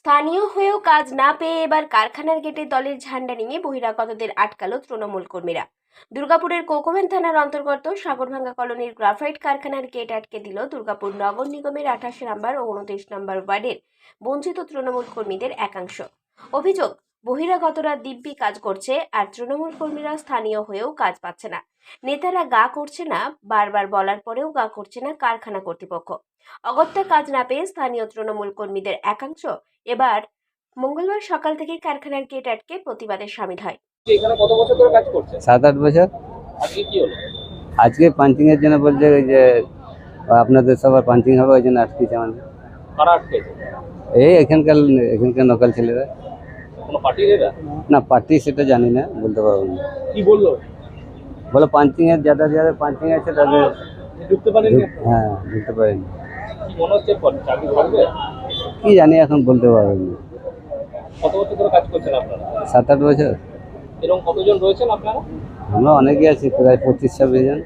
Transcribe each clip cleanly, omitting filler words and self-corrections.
স্থানীয় হয়েও কাজ না পেয়ে এবার কারখানার গেটে দলের ঝান্ডা নিয়ে বহিরাগতদের আটকালো তৃণমূল কর্মীরা। দুর্গাপুরের কোকোভেন থানার অন্তর্গত সাগরভাঙ্গা কলোনির গ্রাফাইট কারখানার গেট আটকে দিল দুর্গাপুর নগর নিগমের 28 নম্বর ও 29 নম্বর ওয়ার্ডের বঞ্চিত তৃণমূল কর্মীদের একাংশ। অভিযোগ, বহিরাগতরা দিব্যি কাজ করছে আর তৃণমূল কর্মীরা স্থানীয় হয়েও কাজ পাচ্ছে না। নেতারা গা করছে না, বারবার বলার পরেও গা করছে না কারখানা কর্তৃপক্ষ। অগত্যা কাজ না পেয়ে স্থানীয় তৃণমূল কর্মীদের একাংশ এবার মঙ্গলবার সকাল থেকে কারখানার গেট আটকে প্রতিবাদে সামিল হয়। এখানে কত বছর ধরে কাজ করছেন? 7-8 বছর। আজকে কি হলো? আজকে পাঞ্চিং এর জন্য বলছে যে আপনাদের সবার পাঞ্চিং হবে, ওই জন্য আটকেছে আমাদের। কারা আটকেছে? এই এখানকার লোকাল ছেলেরা। কোনো পার্টির এরা? না, পার্টি সেটা জানি না, বলতে পারবো না। কি বললো? বলো পাঞ্চিং এর যাদের পাঞ্চিং আছে তাদের ঢুকতে পারেন? হ্যাঁ, ঢুকতে পারেনি। কি মনে হচ্ছে চাকরি থাকবে? কি জানি, এখন বলতে পারবো না। কত বছর ধরে কাজ করছেন আপনারা? 7-8 বছর। এরকম কতজন রয়েছেন আপনারা? আমরা অনেকে আছি, প্রায় 25-26 জন।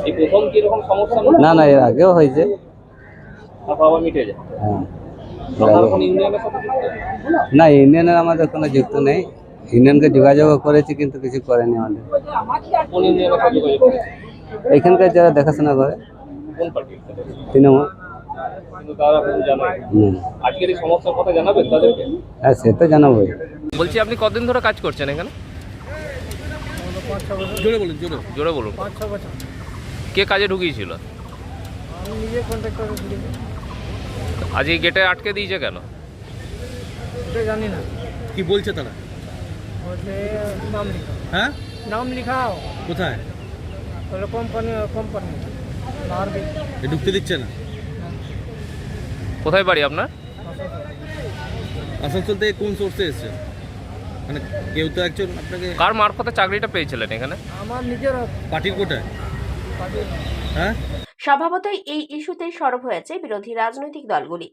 এই প্রথম কি এরকম সমস্যা? না না, এর আগেও হয়েছে। তারপর আবার মিটে যায়? হ্যাঁ। আপনারা কোনো ইউনিয়নের সাথে যুক্ত? না, ইউনিয়নের আমাদের কোনো যুক্ত নেই। ইউনিয়নকে যোগাযোগ করেছি কিন্তু কিছু করেনি আমাদের। কোন ইউনিয়নের সাথে যোগাযোগ করেছেন? এখানকার যারা দেখাশোনা করে। কোন পার্টির? তৃণমূল। কিন্তু তারা কোনো জানায়? আজকের এই সমস্যার কথা জানাবেন তাদেরকে? হ্যাঁ, সে তো জানাবোই। বলছি, আপনি কতদিন ধরে কাজ করছেন এখানে? জোরে বলুন, জোরে বলুন। 5-6 বছর। কে কাজে ঢুকিয়েছিল? আমি নিজে কন্ট্রাক্টরে ঢুকেছি। আজ এই গেটে আটকে দিয়েছে কেন? এটা জানি না। কি বলছে তারা? বলছে নাম লিখাও। হ্যাঁ, নাম লিখাও। কোথায়? বলে কোম্পানি মারবে। ঢুকতে দিচ্ছে না। কোথায় বাড়ি আপনার? আসানসোল থেকে কোন সোর্সে এসছে? মানে কেউ তো একজন আপনাকে কার মারফতে চাকরিটা পেয়েছিলেন এখানে? আমার নিজের পার্টির কোটায়? পার্টির। হ্যাঁ, স্বভাবতই এই ইস্যুতে সরব হয়েছে বিরোধী রাজনৈতিক দলগুলি।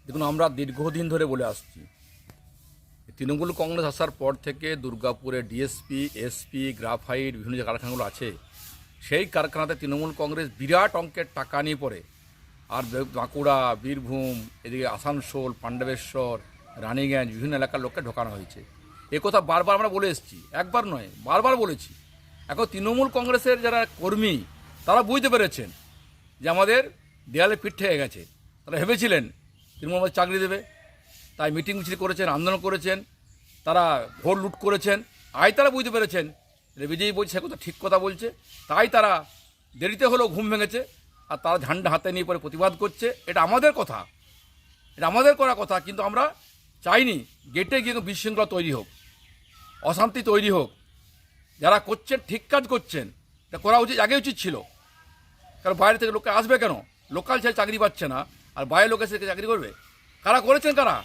দেখুন, আমরা দীর্ঘদিন ধরে বলে আসছি, তৃণমূল কংগ্রেস আসার পর থেকে দুর্গাপুরে ডিএসপি, এসপি, গ্রাফাইট বিভিন্ন যে কারখানাগুলো আছে, সেই কারখানাতে তৃণমূল কংগ্রেস বিরাট অঙ্কের টাকা নিয়ে পড়ে। আর বাঁকুড়া, বীরভূম, এদিকে আসানসোল, পাণ্ডবেশ্বর, রানীগঞ্জ বিভিন্ন এলাকার লোককে ঢোকানো হয়েছে। এ কথা বারবার আমরা বলে এসেছি, একবার নয় বারবার বলেছি। এখন তৃণমূল কংগ্রেসের যারা কর্মী তারা বুঝতে পেরেছেন যে আমাদের দেয়ালে পিঠ থেকে গেছে। তারা ভেবেছিলেন তৃণমূল আমাদের চাকরি দেবে, তাই মিটিং মিছিল করেছেন, আন্দোলন করেছেন, তারা ভোট লুট করেছেন। তারা বুঝতে পেরেছেন যে বিজেপি বলছে সে কথা ঠিক কথা বলছে, তাই তারা দেরিতে হলেও ঘুম ভেঙেছে আর তারা ঝান্ডা হাতে নিয়ে পরে প্রতিবাদ করছে। এটা আমাদের কথা, এটা আমাদের করা কথা, কিন্তু আমরা চাইনি গেটে গিয়ে বিশৃঙ্খলা তৈরি হোক, অশান্তি তৈরি হোক। যারা করছেন ঠিক কাজ করছেন, এটা করা আগে উচিত ছিল। কারণ বাইরে থেকে লোকে আসবে কেন? লোকাল ছেলে চাকরি পাচ্ছে না, আর বাইরের লোক এসে চাকরি করবে? কারা করেছেন? কারা?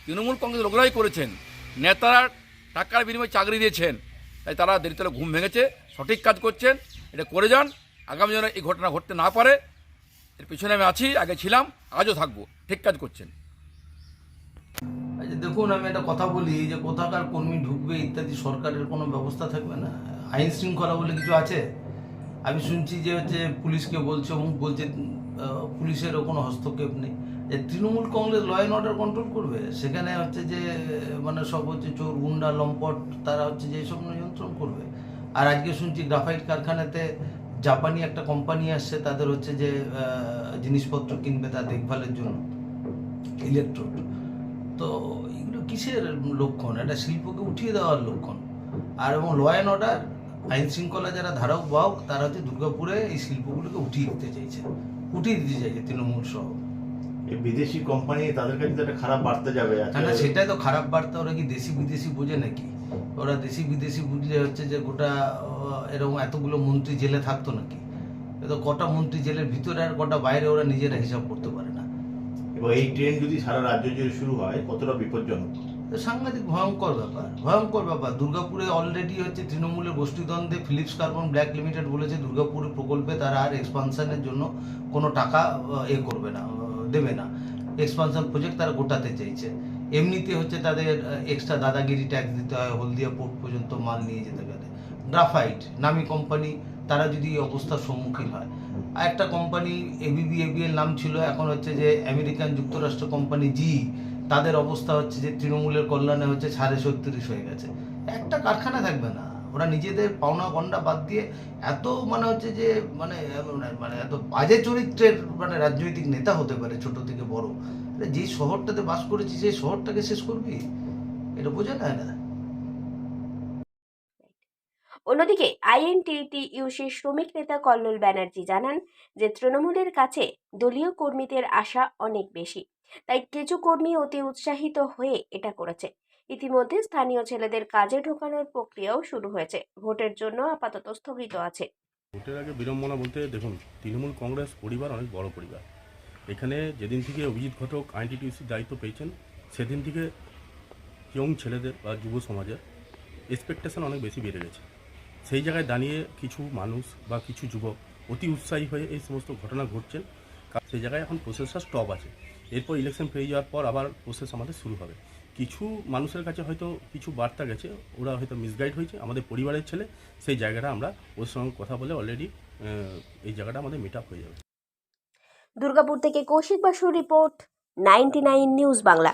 তৃণমূল কংগ্রেস লোকরাই করেছেন। নেতারা টাকার বিনিময়ে চাকরি দিয়েছেন, তাই তারা দেরিতে ঘুম ভেঙেছে, সঠিক কাজ করছেন। এটা করে যান, আগামী দিনে এই ঘটনা ঘটতে না পারে। এর পিছনে আমি আছি, আগে ছিলাম, আজও থাকবো। ঠিক কাজ করছেন। আচ্ছা দেখুন, আমি একটা কথা বলি যে কোথাকার কর্মী ঢুকবে ইত্যাদি সরকারের কোনো ব্যবস্থা থাকবে না? আইন শৃঙ্খলা বলে কিছু আছে? আমি শুনছি যে হচ্ছে পুলিশকে বলছে, অমুক বলছে, পুলিশেরও কোনো হস্তক্ষেপ নেই। যে Trinamool Congress law and order control করবে, সেখানে হচ্ছে যে মানে সব হচ্ছে চোর, গুন্ডা, লম্পট, তারা হচ্ছে যে সব নিয়ন্ত্রণ করবে। আর আজকে শুনছি গ্রাফাইট কারখানাতে জাপানি একটা কোম্পানি আসছে, তাদের হচ্ছে যে জিনিসপত্র কিনবে তার দেখভালের জন্য, ইলেকট্রোড। তো এগুলো কিসের লক্ষণ? এটা শিল্পকে উঠিয়ে দেওয়ার লক্ষণ। আর এবং ল অ্যান্ড অর্ডার, আইন শৃঙ্খলা যারা ধারক বাহক, তারা হচ্ছে দুর্গাপুরে এই শিল্পগুলোকে উঠিয়ে দিতে চাইছে তৃণমূল সহ। এই বিদেশি কোম্পানি, তাদের কাছে একটা খারাপ বার্তা যাবে। না, সেটাই তো খারাপ বার্তা। ওরা কি দেশি বিদেশি বোঝে নাকি? ওরা দেশি বিদেশি বুঝলে হচ্ছে যে গোটা এরকম এতগুলো মন্ত্রী জেলে থাকতো নাকি? তো কটা মন্ত্রী জেলের ভিতরে আর কটা বাইরে, ওরা নিজেরা হিসাব করতে পারে না। এবং এই ট্রেন যদি সারা রাজ্য জুড়ে শুরু হয়, কতটা বিপজ্জনক? সাংঘাতিক ভয়ঙ্কর ব্যাপার। দুর্গাপুরে অলরেডি হচ্ছে তৃণমূলের গোষ্ঠীদ্বন্দ্বে ফিলিপস কার্বন ব্ল্যাক লিমিটেড বলেছে দুর্গাপুর প্রকল্পে তারা আর এক্সপানশনের জন্য কোনো টাকা করবে না, দেবে না। এক্সপানশন প্রজেক্ট তারা গোটাতে চাইছে। এমনিতে হচ্ছে তাদের এক্সট্রা দাদাগিরি ট্যাক্স দিতে হয়, হলদিয়া পোর্ট পর্যন্ত মাল নিয়ে যেতে গেলে। গ্রাফাইট নামি কোম্পানি, তারা যদি এই অবস্থার সম্মুখীন হয়, আর একটা কোম্পানি ABBABL নাম ছিল, এখন হচ্ছে যে আমেরিকান যুক্তরাষ্ট্র কোম্পানি জি, তাদের অবস্থা হচ্ছে যে তৃণমূলের কল্যাণে হচ্ছে 36.5 হয়ে গেছে। একটা কারখানা থাকবে না, ওরা নিজেদের পাওনা গন্ডা বাদ দিয়ে এত মানে হচ্ছে যে মানে মানে এত বাজে চরিত্রের মানে রাজনৈতিক নেতা হতে পারে ছোট থেকে বড়। যে শহরটাতে বাস করেছি সেই শহরটাকে শেষ করবি, এটা বোঝা যায় না। অন্যদিকে আইএনটিটিইউসির শ্রমিক নেতা কল্লোল ব্যানার্জি জানান যে তৃণমূলের কাছে দলীয় কর্মীদের আশা অনেক বেশি, তাই কিছু কর্মী অতি উৎসাহিত হয়ে এটা করেছে। ইতিমধ্যে স্থানীয় ছেলেদের কাজে ঢোকানোর প্রক্রিয়াও শুরু হয়েছে, ভোটের জন্য আপাতত স্থগিত আছে। ভোটের আগে বিড়ম্বনা বলতে দেখুন, তৃণমূল কংগ্রেস পরিবার অনেক বড় পরিবার। এখানে যেদিন থেকে অভিজিৎ ঘটক আইএনটিটিইউসির দায়িত্ব পেয়েছেন সেদিন থেকে ইয়ং ছেলেদের বা যুব সমাজের এক্সপেকটেশন অনেক বেশি বেড়ে গেছে। সেই জায়গায় দাঁড়িয়ে কিছু মানুষ বা কিছু যুবক অতি উৎসাহী হয়ে এই সমস্ত ঘটনা ঘটছেন। সেই জায়গায় এখন প্রসেসটা স্টপ আছে, এরপর ইলেকশন পেয়ে যাওয়ার পর আবার প্রসেস আমাদের শুরু হবে। কিছু মানুষের কাছে হয়তো কিছু বার্তা গেছে, ওরা হয়তো মিসগাইড হয়েছে, আমাদের পরিবারের ছেলে, সেই জায়গাটা আমরা ওর সঙ্গে কথা বলে অলরেডি এই জায়গাটা আমাদের মিট আপ হয়ে যাবে। দুর্গাপুর থেকে কৌশিক বাসুর রিপোর্ট, 99 নিউজ বাংলা।